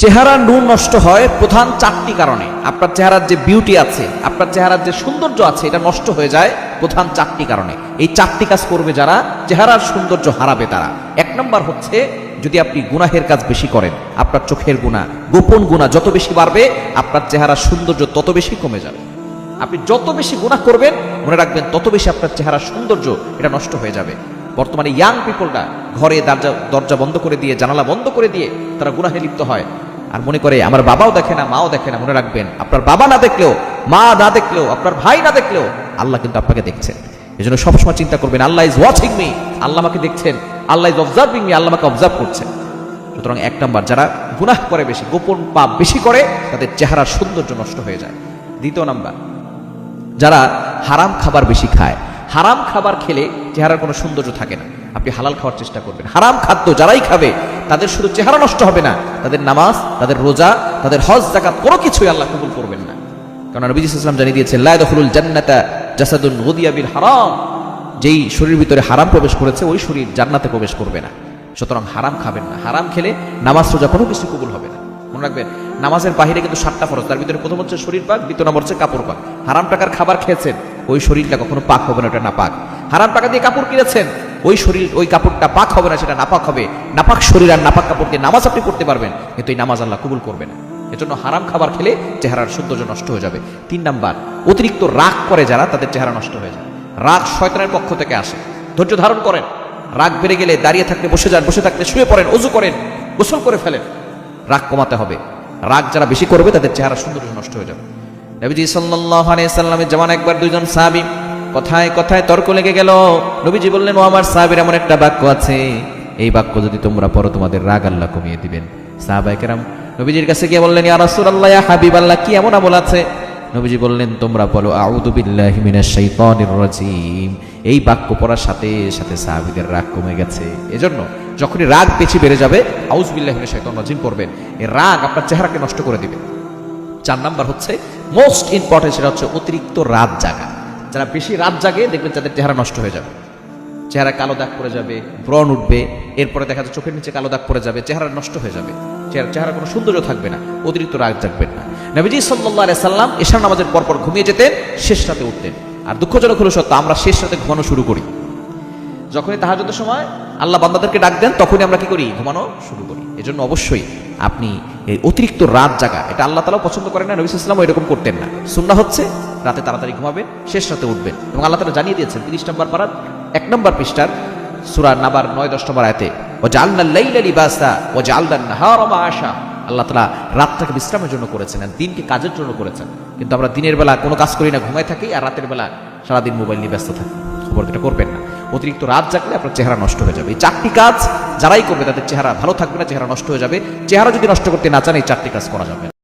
চেহারা নূর নষ্ট হয় প্রধান চারটি কারণে। আপনার চেহারার যে বিউটি আছে, আপনার চেহারার যে সৌন্দর্য আছে, এটা নষ্ট হয়ে যায় প্রধান চারটি কারণে। এই চারটি কাজ করবে যারা, চেহারার সৌন্দর্য হারাবে তারা। এক নম্বর হচ্ছে, যদি আপনি গুনাহের কাজ বেশি করেন, আপনার চোখের গুনাহ, গোপন গুনাহ যত বেশি বাড়বে, আপনার চেহারার সৌন্দর্য তত বেশি কমে যাবে। আপনি যত বেশি গুনাহ করবেন, মনে রাখবেন তত বেশি আপনার চেহারার সৌন্দর্য এটা নষ্ট হয়ে যাবে। বর্তমানে ইয়াং পিপলরা ঘরে দরজা বন্ধ করে দিয়ে, জানালা বন্ধ করে দিয়ে তারা গুনাহে লিপ্ত হয় আর মনে করে আমার বাবাও দেখে না, মাও দেখে না। মনে রাখবেন, আপনার বাবা না দেখলেও, মা না দেখলেও, আপনার ভাই না দেখলেও আল্লাহ কিন্তু আপনাকে দেখছেন। এজন্য সবসময় চিন্তা করবেন, আল্লাহ ইজ ওয়াচিং মি, আল্লাহ আমাকে দেখছেন, আল্লাহ ইজ অবজার্ভিং মি, আল্লাহ আমাকে অবজার্ভ করছেন। সুতরাং এক নাম্বার, যারা গুনাহ করে বেশি, গোপন পাপ বেশি করে, তাদের চেহারার সৌন্দর্য নষ্ট হয়ে যায়। দ্বিতীয় নাম্বার, যারা হারাম খাবার বেশি খায়। হারাম খাবার খেলে চেহারার কোনো সৌন্দর্য থাকে না। আপনি হালাল খাওয়ার চেষ্টা করবেন। হারাম খাদ্য যারাই খাবে, তাদের শুধু চেহারা নষ্ট হবে না, তাদের নামাজ, তাদের রোজা, তাদের হজ যাকাত কোনো কিছুই আল্লাহ কবুল করবেন না। কারণ নবী সাল্লাল্লাহু আলাইহি ওয়াসাল্লাম জানিয়ে দিয়েছেন, লা ইয়াদখুলুল জান্নাতা জাসাদুন গুদিয়া বিল হারাম। যেই শরীরের ভিতরে হারাম প্রবেশ করেছে, ওই শরীর জান্নাতে প্রবেশ করবে না। সুতরাং হারাম খাবেন না। হারাম খেলে নামাজ রোজা কোনো কিছু কবুল হবে না। মনে রাখবেন, নামাজের বাহিরে কিন্তু 7টা ফরজ, তার ভিতরে প্রথম হচ্ছে শরীর পাক, দ্বিতীয় নম্বর হচ্ছে কাপড় পাক। হারাম টাকার খাবার খেয়েছেন, ওই শরীরটা কখনো পাক হবে না, ওটা না পাক। হারাম টাকা দিয়ে কাপড় কিনেছেন, ওই শরীর, ওই কাপড়টা পাক হবে না, সেটা নাপাক হবে। নাপাক শরীর আর নাপাক কাপড় দিয়ে নামাজ আপনি পড়তে পারবেন, কিন্তু এই নামাজ আল্লাহ কবুল করবে না। এজন্য হারাম খাবার খেলে চেহারার সৌন্দর্য নষ্ট হয়ে যাবে। 3 নাম্বার, অতিরিক্ত রাগ করে যারা, তাদের চেহারা নষ্ট হয়ে যায়। রাগ শয়তানের পক্ষ থেকে আসে। ধৈর্য ধারণ করেন। রাগ বেড়ে গেলে দাঁড়িয়ে থাকলে বসে যান, বসে থাকলে শুয়ে পড়েন, ওযু করেন, গোসল করে ফেলেন। রাগ কমাতে হবে। রাগ যারা বেশি করবে, তাদের চেহারা সৌন্দর্য নষ্ট হয়ে যাবে। নবীজি সাল্লাল্লাহু আলাইহি সাল্লামের জামানে একবার দুইজন সাহাবী কথায় কথায় তর্ক লেগে গেল। নবীজি বললেন, ও আমার সাহাবীরা, এমন একটা বাক্য আছে, এই বাক্য যদি তোমরা পড়ো, তোমাদের রাগ আল্লাহ কমিয়ে দিবেন। সাহাবায়ে কেরাম নবীজির কাছে গিয়ে বললেন, ইয়া রাসূলুল্লাহ, ইয়া হাবিবাল্লাহ, কি এমন আমল আছে? নবীজি বললেন, তোমরা বলো আউযু বিল্লাহি মিনাশ শাইতানির রাজীম। এই বাক্য পড়ার সাথে সাথে সাহাবীদের রাগ কমে গেছে। এজন্য যখনই রাগ বেশি বেড়ে যাবে, আউযু বিল্লাহি মিনাশ শাইতানির রাজীম পড়বেন। এই রাগ আপনার চেহারাকে নষ্ট করে দিবে। 4 নাম্বার হচ্ছে মোস্ট ইম্পর্টেন্ট, সেটা হচ্ছে অতিরিক্ত রাত জাগা। যারা বেশি রাত জাগে, দেখবেন তাদের চেহারা নষ্ট হয়ে যাবে। চেহারা কালো দাগ পড়ে যাবে, ব্রণ উঠবে, এরপরে দেখা যাচ্ছে চোখের নিচে কালো দাগ পড়ে যাবে, চেহারা নষ্ট হয়ে যাবে, চেহারা কোনো সৌন্দর্য থাকবে না। অতিরিক্ত রাগ জাগবেন না। নবীজি সাল্লাল্লাহু আলাইহি সাল্লাম এশার নামাজের পরপর ঘুমিয়ে যেতেন, শেষ রাতে উঠতেন। আর দুঃখজনক হলো সত্য, আমরা শেষ রাতে ঘুমানো শুরু করি। যখনই তাহাজ্জুদের সময় আল্লাহ বান্দাদেরকে ডাক দেন, তখনই আমরা কি করি? ঘুমানো শুরু করি। এজন্য অবশ্যই আপনি এই অতিরিক্ত রাত জাগা, এটা আল্লাহ তাআলা পছন্দ করেন না, নবী সাল্লাল্লাহু আলাইহি ওয়াসাল্লাম এরকম করতেন না। সুন্নাহ হচ্ছে রাতে তাড়াতাড়ি ঘুমাবেন, শেষ রাতে উঠবেন। এবং আল্লাহ তাআলা জানিয়ে দিয়েছেন 30 নম্বর পারার 1 নম্বর পৃষ্ঠার সূরা নাবার 9-10 নম্বর আয়াতে, ওয়া জাআলনাল লাইলা লিবাসা ওয়া জাআলনান নাহারা মাআশা। আল্লাহ তাআলা রাতটাকে বিশ্রামের জন্য করেছেন আর দিনকে কাজের জন্য করেছেন। কিন্তু আমরা দিনের বেলা কোনো কাজ করি না, ঘুমাই থাকি, আর রাতের বেলা সারাদিন মোবাইল নিয়ে ব্যস্ত থাকি। খবর এটা করবেন না। অতিরিক্ত রাত জাগলে আপনার চেহারা নষ্ট হয়ে যাবে। এই 4টি কাজ যারাই করবে, তাদের চেহারা ভালো থাকবে না, চেহারা নষ্ট হয়ে যাবে। চেহারা যদি নষ্ট করতে না চান, এই 4টি কাজ করা যাবে।